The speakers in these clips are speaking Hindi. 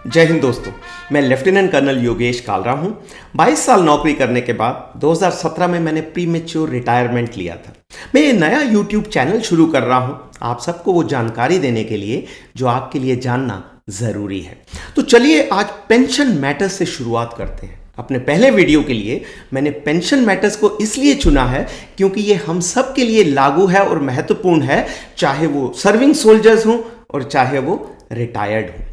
जय हिंद दोस्तों, मैं लेफ्टिनेंट कर्नल योगेश कालरा हूं। 22 साल नौकरी करने के बाद 2017 में मैंने प्रीमेच्योर रिटायरमेंट लिया था। मैं ये नया यूट्यूब चैनल शुरू कर रहा हूं आप सबको वो जानकारी देने के लिए जो आपके लिए जानना ज़रूरी है। तो चलिए आज पेंशन मैटर्स से शुरुआत करते हैं। अपने पहले वीडियो के लिए मैंने पेंशन मैटर्स को इसलिए चुना है क्योंकि ये हम सब के लिए लागू है और महत्वपूर्ण है, चाहे वो सर्विंग सोल्जर्स हों और चाहे वो रिटायर्ड हों।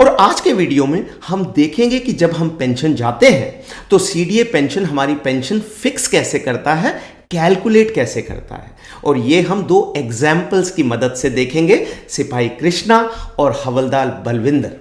और आज के वीडियो में हम देखेंगे कि जब हम पेंशन जाते हैं तो सीडीए पेंशन हमारी पेंशन फिक्स कैसे करता है, कैलकुलेट कैसे करता है, और ये हम दो एग्जाम्पल्स की मदद से देखेंगे, सिपाही कृष्णा और हवलदार बलविंदर।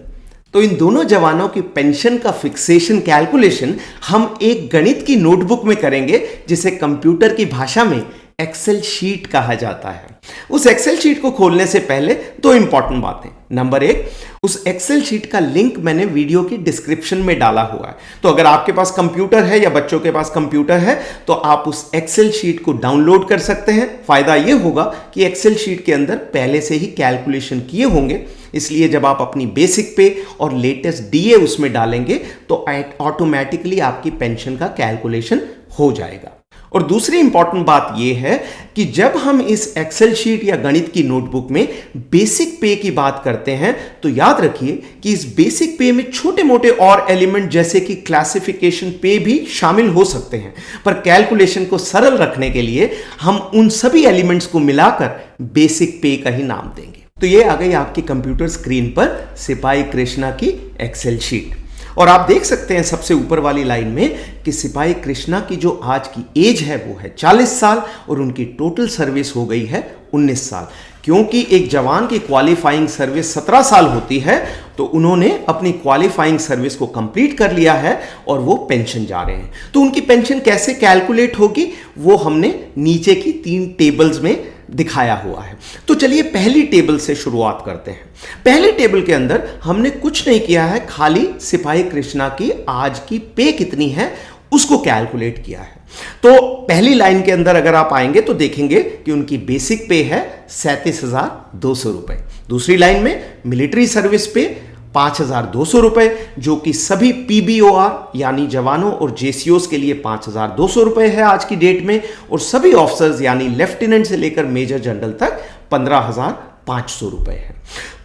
तो इन दोनों जवानों की पेंशन का फिक्सेशन कैलकुलेशन हम एक गणित की नोटबुक में करेंगे जिसे कंप्यूटर की भाषा में एक्सेल शीट कहा जाता है। उस एक्सेल शीट को खोलने से पहले दो इंपॉर्टेंट बातें। नंबर एक, उस एक्सेल शीट का लिंक मैंने वीडियो की डिस्क्रिप्शन में डाला हुआ है, तो अगर आपके पास कंप्यूटर है या बच्चों के पास कंप्यूटर है तो आप उस एक्सेल शीट को डाउनलोड कर सकते हैं। फायदा यह होगा कि एक्सेल शीट के अंदर पहले से ही कैलकुलेशन किए होंगे, इसलिए जब आप अपनी बेसिक पे और लेटेस्ट डीए उसमें डालेंगे तो ऑटोमेटिकली आपकी पेंशन का कैलकुलेशन हो जाएगा। और दूसरी इंपॉर्टेंट बात यह है कि जब हम इस एक्सेल शीट या गणित की नोटबुक में बेसिक पे की बात करते हैं तो याद रखिए कि इस बेसिक पे में छोटे मोटे और एलिमेंट जैसे कि क्लासिफिकेशन पे भी शामिल हो सकते हैं, पर कैलकुलेशन को सरल रखने के लिए हम उन सभी एलिमेंट्स को मिलाकर बेसिक पे का ही नाम देंगे। तो ये आ गई आपकी कंप्यूटर स्क्रीन पर सिपाही कृष्णा की एक्सेल शीट, और आप देख सकते हैं सबसे ऊपर वाली लाइन में कि सिपाही कृष्णा की जो आज की एज है वो है 40 साल और उनकी टोटल सर्विस हो गई है 19 साल। क्योंकि एक जवान की क्वालिफाइंग सर्विस 17 साल होती है तो उन्होंने अपनी क्वालिफाइंग सर्विस को कंप्लीट कर लिया है और वो पेंशन जा रहे हैं। तो उनकी पेंशन कैसे कैलकुलेट होगी वो हमने नीचे की 3 टेबल्स में दिखाया हुआ है। तो चलिए पहली टेबल से शुरुआत करते हैं। पहली टेबल के अंदर हमने कुछ नहीं किया है, खाली सिपाही कृष्णा की आज की पे कितनी है उसको कैलकुलेट किया है। तो पहली लाइन के अंदर अगर आप आएंगे तो देखेंगे कि उनकी बेसिक पे है 37,200 रुपए। दूसरी लाइन में मिलिट्री सर्विस पे 5,200 रुपए, जो कि सभी पीबीओआर यानी जवानों और जेसीओस के लिए 5,200 रुपए है आज की डेट में, और सभी ऑफिसर्स यानी लेफ्टिनेंट से लेकर मेजर जनरल तक 15,500 रुपए है।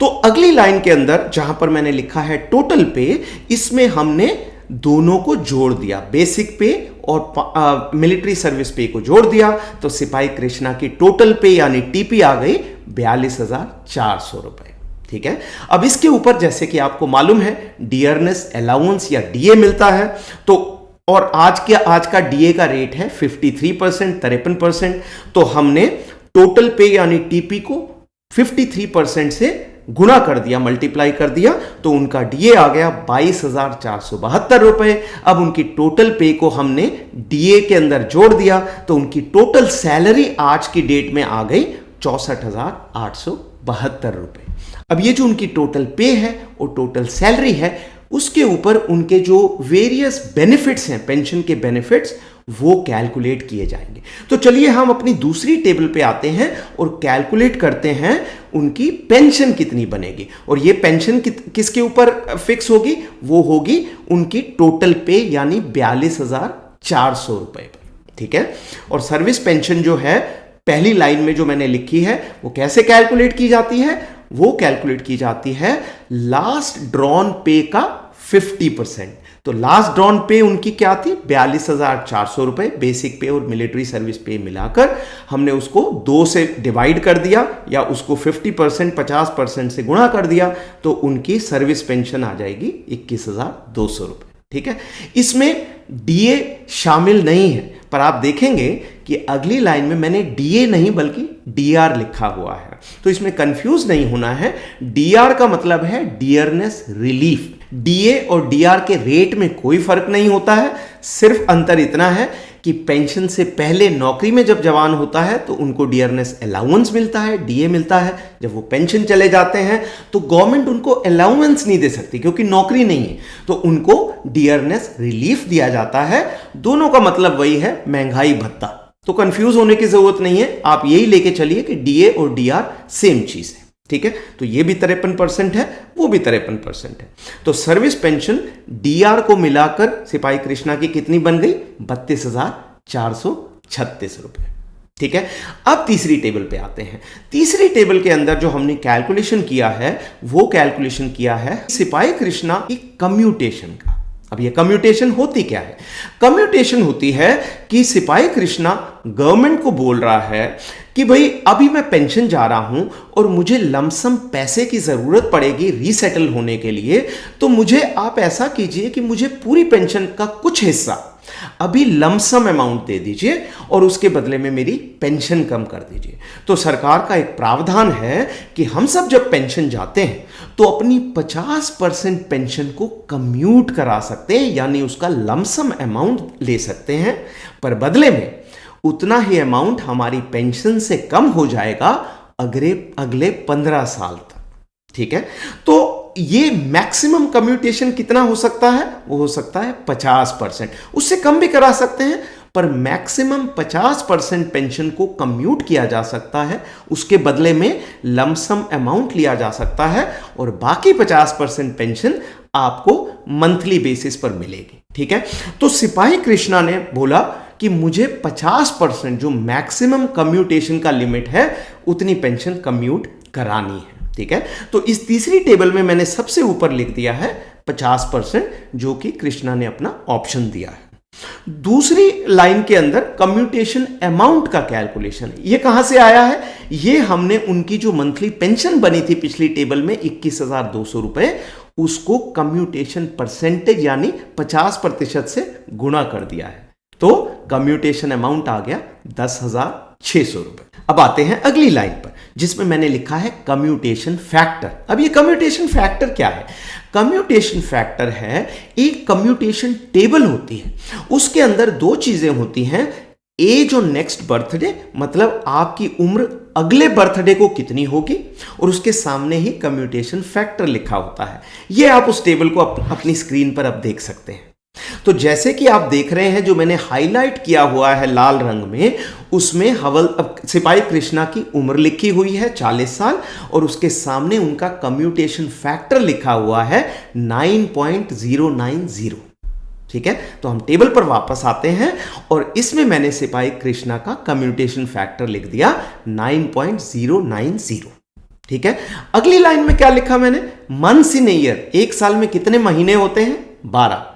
तो अगली लाइन के अंदर जहां पर मैंने लिखा है टोटल पे, इसमें हमने दोनों को जोड़ दिया, बेसिक पे और मिलिट्री सर्विस पे को जोड़ दिया, तो सिपाही कृष्णा की टोटल पे यानी टीपी आ गई 42,400 रुपए। ठीक है, अब इसके ऊपर जैसे कि आपको मालूम है डियरनेस अलाउंस या डीए मिलता है, तो और आज का डीए का रेट है 53%, 53%। तो हमने टोटल पे यानी टीपी को 53% से गुणा कर दिया, मल्टीप्लाई कर दिया, तो उनका डीए आ गया 22,472 रुपए। अब उनकी टोटल पे को हमने डीए के अंदर जोड़ दिया तो उनकी टोटल सैलरी आज की डेट में आ गई 64,872 रुपए। अब ये जो उनकी टोटल पे है और टोटल सैलरी है, उसके ऊपर उनके जो वेरियस बेनिफिट्स हैं, पेंशन के बेनिफिट्स, वो कैलकुलेट किए जाएंगे। तो चलिए हम अपनी दूसरी टेबल पे आते हैं और कैलकुलेट करते हैं उनकी पेंशन कितनी बनेगी। और ये पेंशन किसके ऊपर फिक्स होगी, वो होगी उनकी टोटल पे यानी 42,400 रुपए पर। ठीक है, और सर्विस पेंशन जो है पहली लाइन में जो मैंने लिखी है वो कैसे कैलकुलेट की जाती है, वो कैलकुलेट की जाती है लास्ट ड्रॉन पे का 50%। तो लास्ट ड्रॉन पे उनकी क्या थी, 42,400 रुपए बेसिक पे और मिलिट्री सर्विस पे मिलाकर हमने उसको 2 से डिवाइड कर दिया या उसको 50% 50% से गुणा कर दिया, तो उनकी सर्विस पेंशन आ जाएगी 21,200 रुपए। ठीक है, इसमें डीए शामिल नहीं है, पर आप देखेंगे कि अगली लाइन में मैंने डीए नहीं बल्कि डीआर लिखा हुआ है, तो इसमें कंफ्यूज नहीं होना है। डीआर का मतलब है डियरनेस रिलीफ। डीए और डीआर के रेट में कोई फर्क नहीं होता है, सिर्फ अंतर इतना है कि पेंशन से पहले नौकरी में जब जवान होता है तो उनको डियरनेस अलाउंस मिलता है, डीए मिलता है। जब वो पेंशन चले जाते हैं तो गवर्नमेंट उनको अलाउंस नहीं दे सकती क्योंकि नौकरी नहीं है, तो उनको डियरनेस रिलीफ दिया जाता है। दोनों का मतलब वही है, महंगाई भत्ता। तो कंफ्यूज होने की जरूरत नहीं है, आप यही लेके चलिए कि डीए और डीआर सेम चीज है। ठीक है, तो ये भी 53% है, वो भी 53% है। तो सर्विस पेंशन डीआर को मिलाकर सिपाही कृष्णा की कितनी बन गई? 32,436 रुपए। ठीक है, अब तीसरी टेबल पे आते हैं। तीसरी टेबल के अंदर जो हमने कैलकुलेशन किया है वो कैलकुलेशन किया है सिपाही कृष्णा की कम्यूटेशन का। अब ये कम्यूटेशन होती क्या है? कम्यूटेशन होती है कि सिपाही कृष्णा गवर्नमेंट को बोल रहा है कि भाई अभी मैं पेंशन जा रहा हूं और मुझे लमसम पैसे की जरूरत पड़ेगी रीसेटल होने के लिए, तो मुझे आप ऐसा कीजिए कि मुझे पूरी पेंशन का कुछ हिस्सा अभी लमसम अमाउंट दे दीजिए और उसके बदले में मेरी पेंशन कम कर दीजिए। तो सरकार का एक प्रावधान है कि हम सब जब पेंशन जाते हैं तो अपनी 50% पेंशन को कम्यूट करा सकते हैं, यानी उसका लमसम अमाउंट ले सकते हैं, पर बदले में उतना ही अमाउंट हमारी पेंशन से कम हो जाएगा अगले 15 साल तक। ठीक है, तो ये मैक्सिमम कम्यूटेशन कितना हो सकता है? वो हो सकता है 50%। उससे कम भी करा सकते हैं, पर मैक्सिमम 50% पेंशन को कम्यूट किया जा सकता है, उसके बदले में लमसम अमाउंट लिया जा सकता है और बाकी 50% पेंशन आपको मंथली बेसिस पर मिलेगी। ठीक है, तो सिपाही कृष्णा ने बोला कि मुझे 50% जो मैक्सिमम कम्यूटेशन का लिमिट है उतनी पेंशन कम्यूट करानी है। ठीक है, तो इस तीसरी टेबल में मैंने सबसे ऊपर लिख दिया है 50%, जो कि कृष्णा ने अपना ऑप्शन दिया है। दूसरी लाइन के अंदर कम्यूटेशन अमाउंट का कैलकुलेशन, ये कहां से आया है? ये हमने उनकी जो मंथली पेंशन बनी थी पिछली टेबल में 21,200 रुपए, उसको कम्यूटेशन परसेंटेज यानी 50% से गुणा कर दिया है, तो कम्यूटेशन अमाउंट आ गया 10,600 रुपए। अब आते हैं अगली लाइन पर जिसमें मैंने लिखा है कम्यूटेशन फैक्टर। अब ये कम्यूटेशन फैक्टर क्या है? कम्यूटेशन फैक्टर है एक कम्यूटेशन टेबल होती है, उसके अंदर दो चीजें होती हैं, एज और नेक्स्ट बर्थडे, मतलब आपकी उम्र अगले बर्थडे को कितनी होगी, और उसके सामने ही कम्यूटेशन फैक्टर लिखा होता है। ये आप उस टेबल को अपनी स्क्रीन पर अब देख सकते हैं। तो जैसे कि आप देख रहे हैं, जो मैंने हाईलाइट किया हुआ है लाल रंग में, उसमें सिपाही कृष्णा की उम्र लिखी हुई है 40 साल और उसके सामने उनका कम्यूटेशन फैक्टर लिखा हुआ है 9.090। ठीक है, तो हम टेबल पर वापस आते हैं और इसमें मैंने सिपाही कृष्णा का कम्यूटेशन फैक्टर लिख दिया 9.090। ठीक है, अगली लाइन में क्या लिखा मैंने? मंथ्स इन ईयर, एक साल में कितने महीने होते हैं? 12।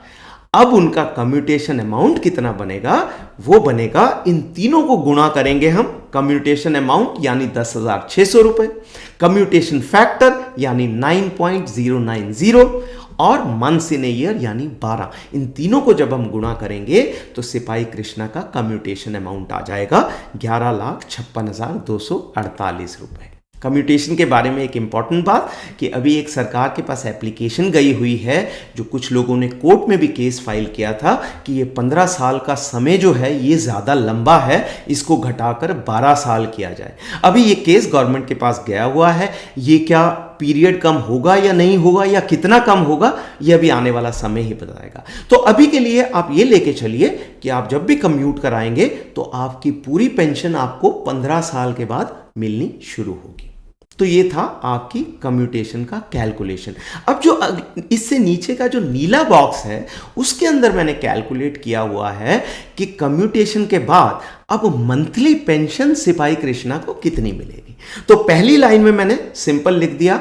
अब उनका कम्यूटेशन अमाउंट कितना बनेगा? वो बनेगा, इन तीनों को गुणा करेंगे हम, कम्यूटेशन अमाउंट यानी 10,600 रुपए, कम्यूटेशन फैक्टर यानी 9.090 और मंथ्स इन ईयर यानी 12। इन तीनों को जब हम गुणा करेंगे तो सिपाही कृष्णा का कम्यूटेशन अमाउंट आ जाएगा 11,56,248 रुपए। कम्यूटेशन के बारे में एक इंपॉर्टेंट बात कि अभी एक सरकार के पास एप्लीकेशन गई हुई है, जो कुछ लोगों ने कोर्ट में भी केस फाइल किया था कि ये 15 साल का समय जो है ये ज़्यादा लंबा है, इसको घटाकर 12 साल किया जाए। अभी ये केस गवर्नमेंट के पास गया हुआ है, ये क्या पीरियड कम होगा या नहीं होगा या कितना कम होगा, ये अभी आने वाला समय ही बताएगा। तो अभी के लिए आप ये लेके चलिए कि आप जब भी कम्यूट कराएंगे तो आपकी पूरी पेंशन आपको 15 साल के बाद मिलनी शुरू होगी। तो ये था आपकी कम्यूटेशन का कैलकुलेशन। अब जो इससे नीचे का जो नीला बॉक्स है उसके अंदर मैंने कैलकुलेट किया हुआ है कि कम्यूटेशन के बाद अब मंथली पेंशन सिपाही कृष्णा को कितनी मिलेगी। तो पहली लाइन में मैंने सिंपल लिख दिया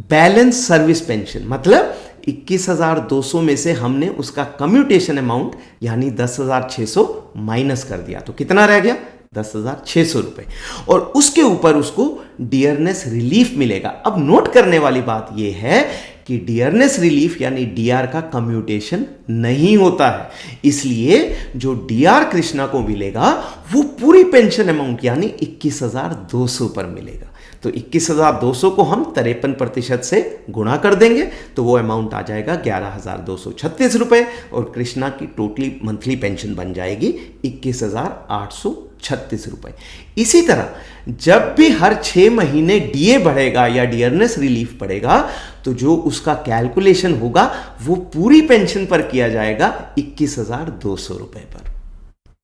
बैलेंस सर्विस पेंशन, मतलब 21,200 में से हमने उसका कम्यूटेशन अमाउंट यानी 10,600 माइनस कर दिया, तो कितना रह गया? 10,600 रुपए, और उसके ऊपर उसको डियरनेस रिलीफ मिलेगा। अब नोट करने वाली बात यह है कि डियरनेस रिलीफ यानी डीआर का कम्यूटेशन नहीं होता है, इसलिए जो डीआर कृष्णा को मिलेगा वो पूरी पेंशन अमाउंट यानी 21,200 पर मिलेगा। तो 21,200 को हम 53% से गुणा कर देंगे तो वो अमाउंट आ जाएगा 11,236 रुपए, और कृष्णा की टोटली मंथली पेंशन बन जाएगी 21,836 रुपए। इसी तरह जब भी हर 6 महीने डीए बढ़ेगा या डियरनेस रिलीफ बढ़ेगा तो जो उसका कैलकुलेशन होगा वो पूरी पेंशन पर किया जाएगा 21,200 रुपए पर।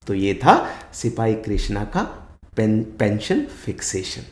तो ये था सिपाही कृष्णा का पेंशन फिक्सेशन।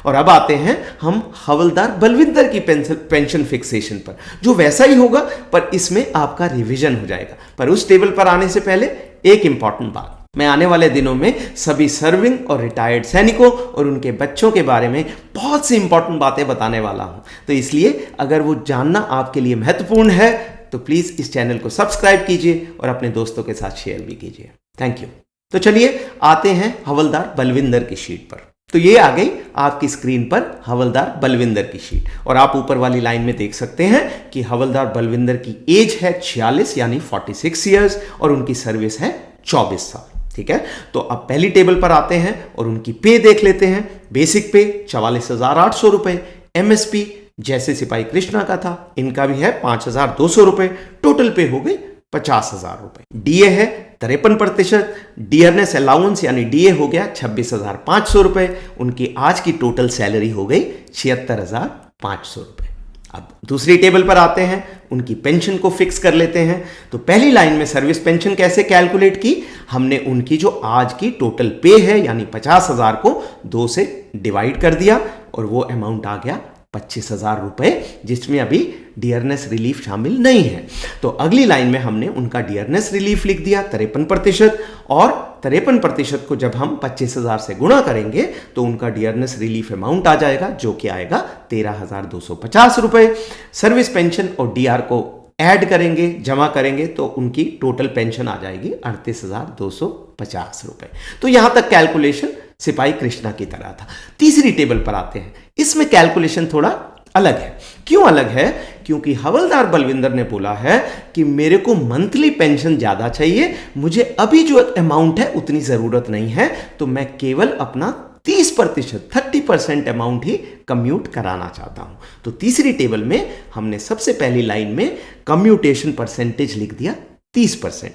और अब आते हैं हम हवलदार बलविंदर की पेंशन फिक्सेशन पर, जो वैसा ही होगा पर इसमें आपका रिवीजन हो जाएगा। पर उस टेबल पर आने से पहले एक इंपॉर्टेंट बात, मैं आने वाले दिनों में सभी सर्विंग और रिटायर्ड सैनिकों और उनके बच्चों के बारे में बहुत सी इंपॉर्टेंट बातें बताने वाला हूं। तो इसलिए अगर वो जानना आपके लिए महत्वपूर्ण है तो प्लीज इस चैनल को सब्सक्राइब कीजिए और अपने दोस्तों के साथ शेयर भी कीजिए। Thank you. तो चलिए आते हैं हवलदार बलविंदर की शीट पर। तो ये आ गई आपकी स्क्रीन पर हवलदार बलविंदर की शीट, और आप ऊपर वाली लाइन में देख सकते हैं कि हवलदार बलविंदर की एज है 46 यानी 46 ईयर्स और उनकी सर्विस है 24 साल। ठीक है, तो अब पहली टेबल पर आते हैं और उनकी पे देख लेते हैं। बेसिक पे 44,800 रुपए, एमएसपी जैसे सिपाही कृष्णा का था इनका भी है 5,200 रुपए, टोटल पे हो गई 50,000 रुपए। डीए है 53%, डियरनेस अलाउंस यानी डीए हो गया 26,500 रुपए, उनकी आज की टोटल सैलरी हो गई 76,500 रुपए। अब दूसरी टेबल पर आते हैं, उनकी पेंशन को फिक्स कर लेते हैं। तो पहली लाइन में सर्विस पेंशन कैसे कैलकुलेट की, हमने उनकी जो आज की टोटल पे है यानी 50,000 को 2 से डिवाइड कर दिया और वो अमाउंट आ गया 25,000 रुपए, जिसमें अभी डियरनेस रिलीफ शामिल नहीं है। तो अगली लाइन में हमने उनका डियरनेस रिलीफ लिख दिया 53%, और 53% को जब हम 25,000 से गुणा करेंगे तो उनका डियरनेस रिलीफ अमाउंट आ जाएगा जो कि आएगा 13,250 रुपए। सर्विस पेंशन और डीआर को ऐड करेंगे, जमा करेंगे तो उनकी टोटल पेंशन आ जाएगी 38,250 रुपए। तो यहां तक कैलकुलेशन सिपाही कृष्णा की तरह था। तीसरी टेबल पर आते हैं, इसमें कैलकुलेशन थोड़ा अलग है। क्यों अलग है? क्योंकि हवलदार बलविंदर ने बोला है कि मेरे को मंथली पेंशन ज्यादा चाहिए, मुझे अभी जो अमाउंट है उतनी जरूरत नहीं है, तो मैं केवल अपना 30% अमाउंट ही कम्यूट कराना चाहता हूं। तो तीसरी टेबल में हमने सबसे पहली लाइन में कम्यूटेशन परसेंटेज लिख दिया 30%।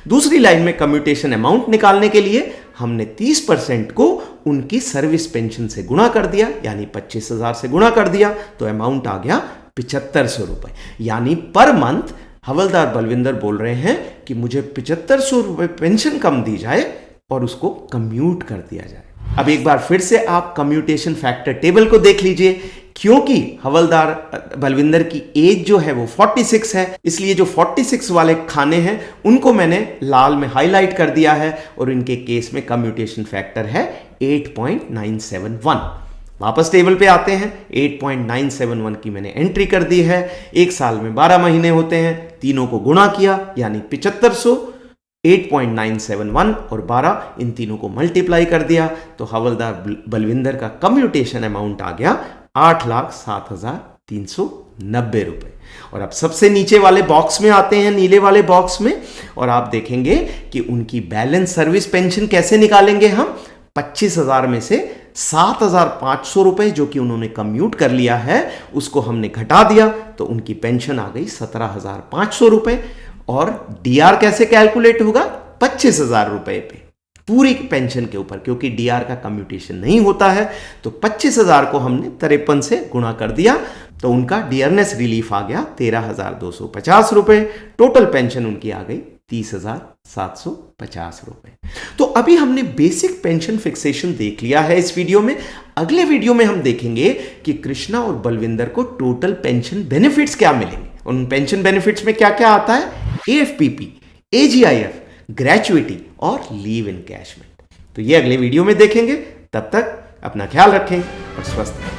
दूसरी लाइन में कम्यूटेशन अमाउंट निकालने के लिए हमने 30% को उनकी सर्विस पेंशन से गुणा कर दिया, यानी 25,000 से गुणा कर दिया, तो अमाउंट आ गया 7,500 रुपए। यानी पर मंथ हवलदार बलविंदर बोल रहे हैं कि मुझे 7,500 रुपए पेंशन कम दी जाए और उसको कम्यूट कर दिया जाए। अब एक बार फिर से आप कम्यूटेशन फैक्टर टेबल को देख लीजिए। क्योंकि हवलदार बलविंदर की एज जो है वो 46 है, इसलिए जो 46 वाले खाने हैं उनको मैंने लाल में हाईलाइट कर दिया है और इनके केस में कम्यूटेशन फैक्टर है 8.971। वापस टेबल पे आते हैं, 8.971 की मैंने एंट्री कर दी है। एक साल में 12 महीने होते हैं, तीनों को गुणा किया यानी 7500, 8.971 और 12 इन तीनों को मल्टीप्लाई कर दिया तो हवलदार बलविंदर का कम्यूटेशन अमाउंट आ गया 8,07,390 रुपए। और अब सबसे नीचे वाले बॉक्स में आते हैं, नीले वाले बॉक्स में, और आप देखेंगे कि उनकी बैलेंस सर्विस पेंशन कैसे निकालेंगे हम। 25,000 में से 7,500 रुपए जो कि उन्होंने कम्यूट कर लिया है उसको हमने घटा दिया तो उनकी पेंशन आ गई 17,500 रुपए। और डीआर कैसे कैलकुलेट होगा? 25,000 रुपए पे पूरी पेंशन के ऊपर, क्योंकि डीआर का कम्यूटेशन नहीं होता है, तो 25,000 को हमने 53 से गुणा कर दिया तो उनका डियरनेस रिलीफ आ गया 13,250 रुपए। टोटल पेंशन उनकी आ गई 30,750 रुपए। तो अभी हमने बेसिक पेंशन फिक्सेशन देख लिया है इस वीडियो में। अगले वीडियो में हम देखेंगे कि कृष्णा और बलविंदर को टोटल पेंशन बेनिफिट्स क्या मिलेंगे। उन पेंशन बेनिफिट्स में क्या क्या आता है? एएफपीपी, एजीआईएफ, ग्रेचुइटी और लीव इनकैशमेंट। तो ये अगले वीडियो में देखेंगे। तब तक अपना ख्याल रखें और स्वस्थ रहें।